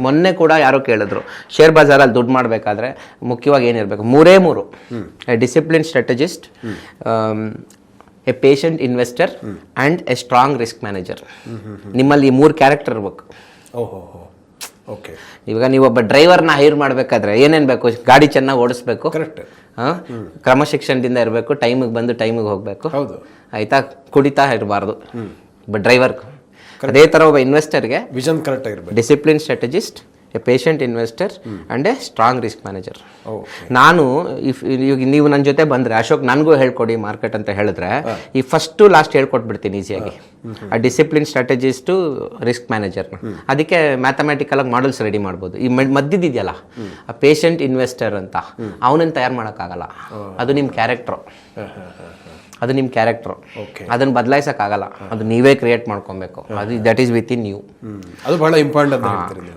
ಮೊನ್ನೆ ಕೂಡ ಯಾರೋ ಕೇಳಿದ್ರು ಶೇರ್ ಬಜಾರಲ್ಲಿ ದುಡ್ಡು ಮಾಡಬೇಕಾದ್ರೆ ಮುಖ್ಯವಾಗಿ ಏನಿರಬೇಕು ಮೂರೇ ಮೂರು: A discipline strategist, A patient investor and A strong risk manager. ನಿಮ್ಮಲ್ಲಿ ಈ ಮೂರು ಕ್ಯಾರೆಕ್ಟರ್ ಇರಬೇಕು. ಓಹೋ, ಓಕೆ. ಇವಾಗ ನೀವೊಬ್ಬ ಡ್ರೈವರ್ನ ಹೈರ್ ಮಾಡಬೇಕಾದ್ರೆ ಏನೇನು ಬೇಕು? ಗಾಡಿ ಚೆನ್ನಾಗಿ ಓಡಿಸ್ಬೇಕು, ಕರೆಕ್ಟ್. ಕ್ರಮಶಿಕ್ಷಣದಿಂದ ಇರಬೇಕು, ಟೈಮಿಗೆ ಬಂದು ಟೈಮಿಗೆ ಹೋಗಬೇಕು, ಹೌದು, ಆಯಿತಾ? ಕುಡಿತಾ ಇರಬಾರ್ದು ಡ್ರೈವರ್. ಅದೇ ಥರ ಒಬ್ಬ ಇನ್ವೆಸ್ಟರ್ಗೆ ವಿಷನ್ ಕರೆಕ್ಟ್ ಆಗಿರ್ಬೇಕು. Discipline strategist, A patient investor and A strong risk manager. Okay. ನಾನು ಈಗ ನೀವು ನನ್ನ ಜೊತೆ ಬಂದರೆ ಅಶೋಕ್ ನನಗೂ ಹೇಳ್ಕೊಡಿ ಮಾರ್ಕೆಟ್ ಅಂತ ಹೇಳಿದ್ರೆ ಈ ಫಸ್ಟು ಲಾಸ್ಟ್ ಹೇಳ್ಕೊಟ್ಬಿಡ್ತೀನಿ ಈಸಿಯಾಗಿ. ಆ ಡಿಸಿಪ್ಲಿನ್ ಸ್ಟ್ರಾಟಜಿಸ್ಟು, ರಿಸ್ಕ್ ಮ್ಯಾನೇಜರ್ನ. ಅದಕ್ಕೆ ಮ್ಯಾಥಮೆಟಿಕಲಾಗಿ ಮಾಡಲ್ಸ್ ರೆಡಿ ಮಾಡ್ಬೋದು. ಈ ಮದ್ದಿದೆಯಲ್ಲ ಆ ಪೇಷಂಟ್ ಇನ್ವೆಸ್ಟರ್ ಅಂತ, ಅವನನ್ನು ತಯಾರು ಮಾಡೋಕ್ಕಾಗಲ್ಲ. ಅದು ನಿಮ್ಮ ಕ್ಯಾರೆಕ್ಟ್ರು, ಅದು ನಿಮ್ಮ ಕ್ಯಾರೆಕ್ಟ್ರು. ಅದನ್ನು ಬದಲಾಯಿಸೋಕ್ಕಾಗಲ್ಲ, ಅದು ನೀವೇ ಕ್ರಿಯೇಟ್ ಮಾಡ್ಕೊಬೇಕು. ಅದು that is within you. ಅದು ಬಹಳ ಇಂಪಾರ್ಟೆಂಟ್ ಅಂತ ಹೇಳ್ತೀರಿ ನೀವು.